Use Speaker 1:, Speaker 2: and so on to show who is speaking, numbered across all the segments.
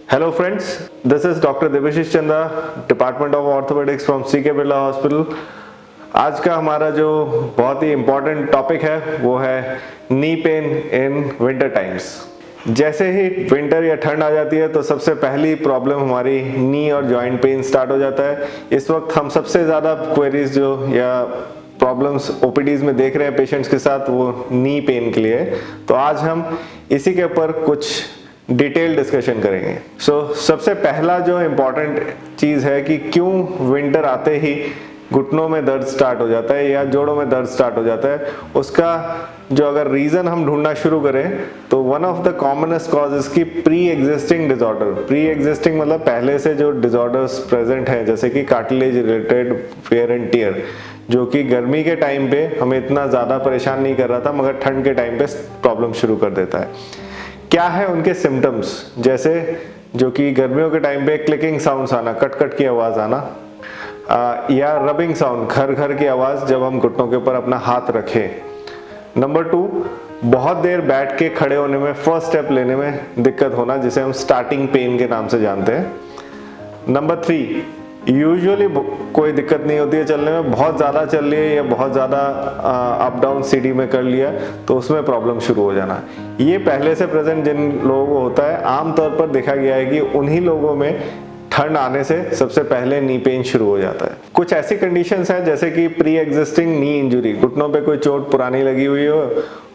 Speaker 1: Hello friends, this is Dr. Debashish Chanda, department of orthopaedics from C K Birla hospital. आज का हमारा जो बहुत ही इम्पोर्टेंट टॉपिक है वो है knee pain in winter times. जैसे ही विंटर या ठंड आ जाती है तो सबसे पहली प्रॉब्लम हमारी नी और जॉइंट पेन स्टार्ट हो जाता है। इस वक्त हम सबसे ज़्यादा क्वेरीज जो या प्रॉब्लम्स ओपीडीज में देख रहे हैं पेशेंट्स के साथ वो नी पेन के लिए। तो आज हम इसी के ऊपर कुछ डिटेल डिस्कशन करेंगे। सबसे पहला जो इम्पोर्टेंट चीज़ है कि क्यों विंटर आते ही घुटनों में दर्द स्टार्ट हो जाता है या जोड़ों में दर्द स्टार्ट हो जाता है, उसका जो अगर रीज़न हम ढूंढना शुरू करें तो one of the commonest causes की pre existing disorder. Pre existing मतलब पहले से जो डिसऑर्डर्स प्रेजेंट हैं, जैसे कि cartilage related wear and tear, जो कि गर्मी के टाइम पे हमें इतना ज़्यादा परेशान नहीं कर रहा था मगर ठंड के टाइम पे प्रॉब्लम शुरू कर देता है। क्या है उनके सिम्टम्स, जैसे जो कि गर्मियों के टाइम पे क्लिकिंग साउंड्स आना, कट कट की आवाज़ आना, या रबिंग साउंड, घर घर की आवाज़ जब हम घुटनों के ऊपर अपना हाथ रखें। नंबर 2, बहुत देर बैठ के खड़े होने में, फर्स्ट स्टेप लेने में दिक्कत होना, जिसे हम स्टार्टिंग पेन के नाम से जानते हैं। नंबर 3, यूजुअली कोई दिक्कत नहीं होती है चलने में, बहुत ज़्यादा चल रही है या बहुत ज़्यादा अप डाउन सीढ़ी में कर लिया तो उसमें प्रॉब्लम शुरू हो जाना। ये पहले से प्रेजेंट जिन लोगों को होता है, आमतौर पर देखा गया है कि उन्हीं लोगों में ठंड आने से सबसे पहले नी पेन शुरू हो जाता है। कुछ ऐसी कंडीशंस हैं जैसे कि प्री एग्जिस्टिंग नी इंजरी, घुटनों पे कोई चोट पुरानी लगी हुई हो,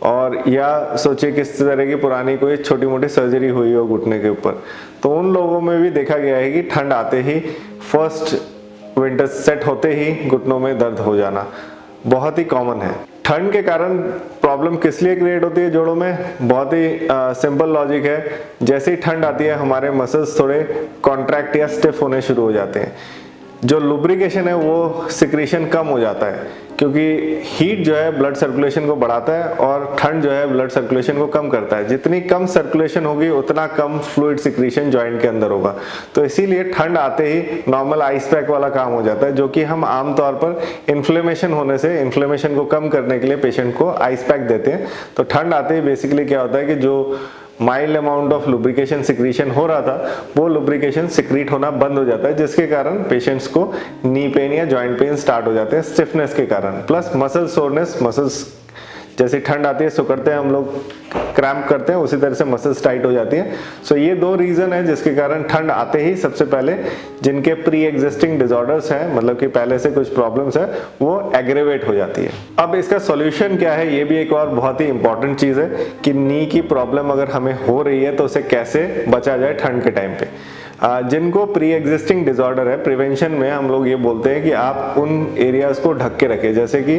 Speaker 1: और या सोचिए किस तरह की पुरानी कोई छोटी मोटी सर्जरी हुई हो घुटने के ऊपर, तो उन लोगों में भी देखा गया है कि ठंड आते ही, फर्स्ट विंटर सेट होते ही घुटनों में दर्द हो जाना बहुत ही कॉमन है। ठंड के कारण प्रॉब्लम किस लिए क्रिएट होती है जोड़ों में? बहुत ही सिंपल लॉजिक है। जैसे ही ठंड आती है हमारे मसल्स थोड़े कॉन्ट्रैक्ट या स्टिफ होने शुरू हो जाते हैं, जो लुब्रिकेशन है वो सिक्रीशन कम हो जाता है, क्योंकि हीट जो है ब्लड सर्कुलेशन को बढ़ाता है और ठंड जो है ब्लड सर्कुलेशन को कम करता है। जितनी कम सर्कुलेशन होगी उतना कम फ्लूइड सिक्रीशन जॉइंट के अंदर होगा, तो इसीलिए ठंड आते ही नॉर्मल आइस पैक वाला काम हो जाता है, जो कि हम आमतौर पर इन्फ्लेमेशन होने से, इन्फ्लेमेशन को कम करने के लिए पेशेंट को आइस पैक देते हैं। तो ठंड आते ही बेसिकली क्या होता है कि जो mild amount of lubrication secretion हो रहा था वो लुब्रिकेशन सिक्रीट होना बंद हो जाता है, जिसके कारण पेशेंट्स को नी पेन या जॉइंट पेन स्टार्ट हो जाते हैं स्टिफनेस के कारण, प्लस मसल सोरनेस। मसल्स जैसे ठंड आती है सिकुड़ते हैं हम लोग, क्रैम्प करते हैं, उसी तरह से मसल्स टाइट हो जाती हैं। सो ये 2 रीजन है जिसके कारण ठंड आते ही सबसे पहले जिनके प्री एग्जिस्टिंग डिसऑर्डर्स हैं, मतलब कि पहले से कुछ प्रॉब्लम्स है, वो एग्रेवेट हो जाती है। अब इसका सॉल्यूशन क्या है, ये भी एक और बहुत ही इंपॉर्टेंट चीज है कि नी की प्रॉब्लम अगर हमें हो रही है तो उसे कैसे बचा जाए ठंड के टाइम पे। जिनको प्री एग्जिस्टिंग डिसऑर्डर है, प्रिवेंशन में हम लोग ये बोलते हैं कि आप उन एरियाज को ढक के रखें, जैसे कि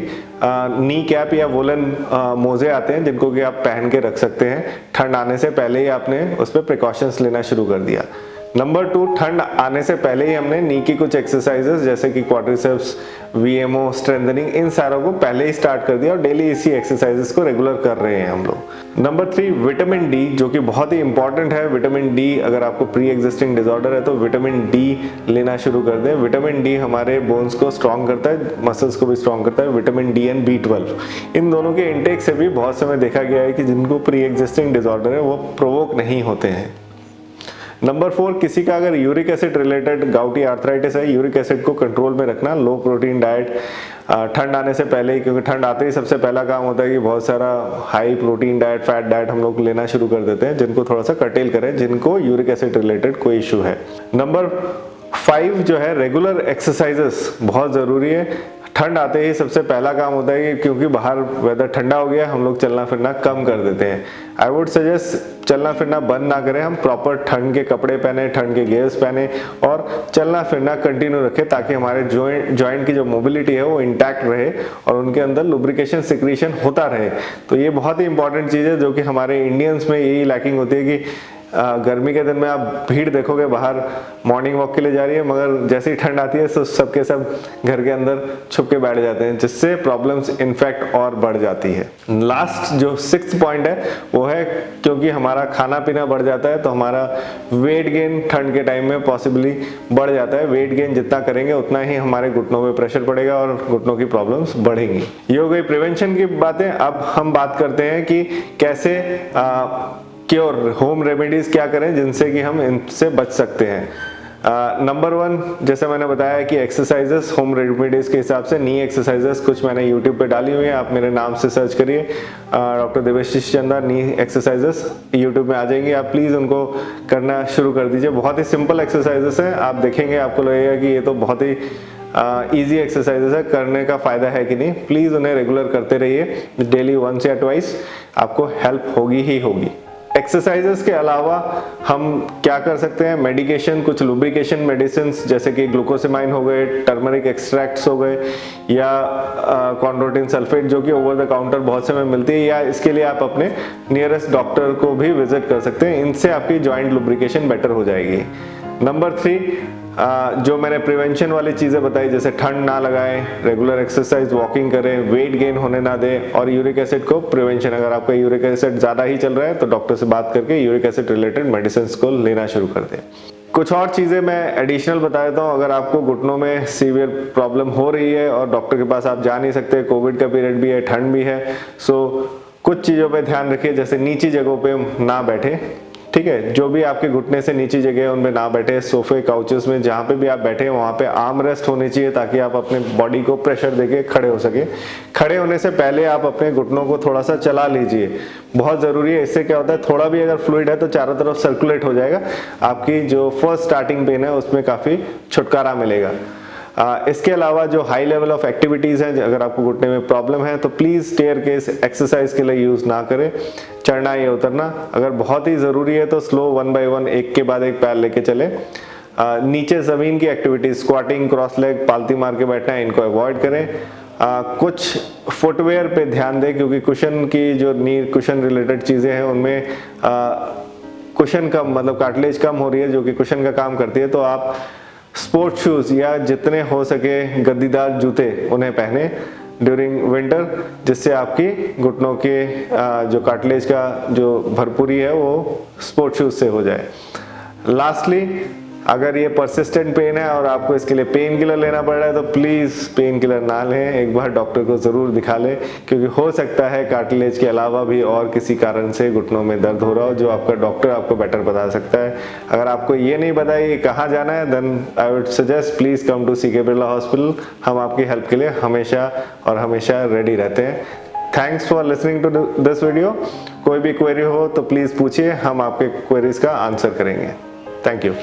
Speaker 1: नी कैप या वुलन मोजे आते हैं जिनको कि आप पहन के रख सकते हैं। ठंड आने से पहले ही आपने उस पर प्रिकॉशंस लेना शुरू कर दिया। नंबर 2, ठंड आने से पहले ही हमने नी की कुछ एक्सरसाइजेस जैसे कि क्वाड्रिसेप्स, वीएमओ, स्ट्रेंथनिंग, इन सारों को पहले ही स्टार्ट कर दिया और डेली इसी एक्सरसाइजेस को रेगुलर कर रहे हैं हम लोग। नंबर 3, विटामिन डी, जो कि बहुत ही इंपॉर्टेंट है। विटामिन डी, अगर आपको प्री एग्जिस्टिंग डिसऑर्डर है तो विटामिन डी लेना शुरू कर दें। विटामिन डी हमारे बोन्स को स्ट्रॉन्ग करता है, मसल्स को भी स्ट्रॉन्ग करता है। विटामिन डी एंड B12, इन दोनों के इंटेक से भी बहुत समय देखा गया है कि जिनको प्री एग्जिस्टिंग डिसऑर्डर है वो प्रोवोक नहीं होते हैं। नंबर 4, किसी का अगर यूरिक एसिड रिलेटेड गाउटी आर्थराइटिस है, यूरिक एसिड को कंट्रोल में रखना, लो प्रोटीन डाइट ठंड आने से पहले ही, क्योंकि ठंड आते ही सबसे पहला काम होता है कि बहुत सारा high protein diet, fat diet हम लोग लेना शुरू कर देते हैं, जिनको थोड़ा सा कर्टेल करें जिनको यूरिक एसिड रिलेटेड कोई इशू है। नंबर 5 जो है, रेगुलर एक्सरसाइजेस बहुत ज़रूरी है। ठंड आते ही सबसे पहला काम होता है कि क्योंकि बाहर वेदर ठंडा हो गया, हम लोग चलना फिरना कम कर देते हैं। आई वुड सजेस्ट चलना फिरना बंद ना करें, हम प्रॉपर ठंड के कपड़े पहने, ठंड के गियर्स पहने और चलना फिरना कंटिन्यू रखें, ताकि हमारे जॉइंट की जो मोबिलिटी है वो इंटैक्ट रहे और उनके अंदर लुब्रिकेशन सिक्रीशन होता रहे। तो ये बहुत ही इंपॉर्टेंट चीज़ है, जो कि हमारे इंडियंस में यही लैकिंग होती है कि गर्मी के दिन में आप भीड़ देखोगे बाहर मॉर्निंग वॉक के लिए जा रही है, मगर जैसे ही ठंड आती है तो सबके सब घर के अंदर छुप के बैठ जाते हैं, जिससे प्रॉब्लम्स इनफैक्ट और बढ़ जाती है। लास्ट जो 6th पॉइंट है वो है, क्योंकि हमारा खाना पीना बढ़ जाता है तो हमारा वेट गेन ठंड के टाइम में पॉसिबली बढ़ जाता है। वेट गेन जितना करेंगे उतना ही हमारे घुटनों पे प्रेशर पड़ेगा और घुटनों की प्रॉब्लम्स बढ़ेंगी। ये हो गई प्रिवेंशन की बातें। अब हम बात करते हैं कि कैसे क्योर होम रेमेडीज क्या करें जिनसे कि हम इनसे बच सकते हैं। नंबर 1 जैसे मैंने बताया कि एक्सरसाइजेस होम रेमेडीज के हिसाब से नी एक्सरसाइजेस कुछ मैंने यूट्यूब पे डाली हुई है, आप मेरे नाम से सर्च करिए डॉक्टर देवाशीष चंदा नी एक्सरसाइजेस, यूट्यूब में आ जाएंगे। आप प्लीज़ उनको करना शुरू कर दीजिए। बहुत ही सिंपल एक्सरसाइजेस हैं, आप देखेंगे आपको लगेगा कि ये तो बहुत ही ईजी एक्सरसाइजेस है, करने का फायदा है कि नहीं। प्लीज़ उन्हें रेगुलर करते रहिए, डेली 1 या 2 आपको हेल्प होगी ही होगी। एक्सरसाइजेस के अलावा हम क्या कर सकते हैं, मेडिकेशन, कुछ लुब्रिकेशन मेडिसिन जैसे कि ग्लूकोसेमाइन हो गए, टर्मरिक एक्सट्रैक्ट्स हो गए या कॉन्ड्रोटिन सल्फेट जो कि ओवर द काउंटर बहुत समय मिलती है, या इसके लिए आप अपने नियरेस्ट डॉक्टर को भी विजिट कर सकते हैं। इनसे आपकी जॉइंट लुब्रिकेशन बेटर हो जाएगी। नंबर 3 जो मैंने प्रिवेंशन वाली चीज़ें बताई, जैसे ठंड ना लगाएं, रेगुलर एक्सरसाइज, वॉकिंग करें, वेट गेन होने ना दें, और यूरिक एसिड को प्रिवेंशन, अगर आपका यूरिक एसिड ज़्यादा ही चल रहा है तो डॉक्टर से बात करके यूरिक एसिड रिलेटेड मेडिसिन को लेना शुरू कर दें। कुछ और चीज़ें मैं एडिशनल बता देता हूँ। अगर आपको घुटनों में सीवियर प्रॉब्लम हो रही है और डॉक्टर के पास आप जा नहीं सकते, कोविड का पीरियड भी है, ठंड भी है, सो कुछ चीज़ों पे ध्यान रखिए, जैसे नीची जगहों पे ना बैठे, ठीक है। जो भी आपके घुटने से नीची जगह है उनमें ना बैठे। सोफे, काउचेस में जहाँ पे भी आप बैठे हैं वहाँ पे आर्म रेस्ट होनी चाहिए ताकि आप अपने बॉडी को प्रेशर देके खड़े हो सके। खड़े होने से पहले आप अपने घुटनों को थोड़ा सा चला लीजिए, बहुत ज़रूरी है। इससे क्या होता है, थोड़ा भी अगर फ्लूइड है तो चारों तरफ सर्कुलेट हो जाएगा, आपकी जो फर्स्ट स्टार्टिंग पेन है उसमें काफ़ी छुटकारा मिलेगा। इसके अलावा जो हाई लेवल ऑफ एक्टिविटीज़ हैं, अगर आपको घुटने में प्रॉब्लम है तो प्लीज़ स्टेयरकेस एक्सरसाइज के लिए यूज़ ना करें, चढ़ना या उतरना। अगर बहुत ही ज़रूरी है तो स्लो 1 बाय 1 एक के बाद एक पैर लेके चले। नीचे ज़मीन की एक्टिविटीज, स्क्वाटिंग, क्रॉस लेग, पालती मार के बैठना है, इनको अवॉइड करें। कुछ फुटवेयर पे ध्यान दें क्योंकि कुशन की जो नी कुशन रिलेटेड चीज़ें हैं उनमें कुशन कम, मतलब कार्टिलेज कम हो रही है जो कि कुशन का काम करती है, तो आप स्पोर्ट्स शूज़ या जितने हो सके गद्दीदार जूते उन्हें पहने ड्यूरिंग विंटर, जिससे आपकी घुटनों के जो कार्टिलेज का जो भरपूरी है वो स्पोर्ट्स शूज़ से हो जाए। लास्टली, अगर ये परसिस्टेंट पेन है और आपको इसके लिए पेन किलर लेना पड़ रहा है तो प्लीज़ पेन किलर ना लें, एक बार डॉक्टर को ज़रूर दिखा लें, क्योंकि हो सकता है कार्टिलेज के अलावा भी और किसी कारण से घुटनों में दर्द हो रहा हो जो आपका डॉक्टर आपको बेटर बता सकता है। अगर आपको ये नहीं पता है कहाँ जाना है, then I would suggest please come to C K Birla hospital. हम आपकी हेल्प के लिए हमेशा और हमेशा रेडी रहते हैं। Thanks for listening to this video. कोई भी क्वेरी हो तो प्लीज़ पूछिए, हम आपके क्वेरीज का आंसर करेंगे। Thank you.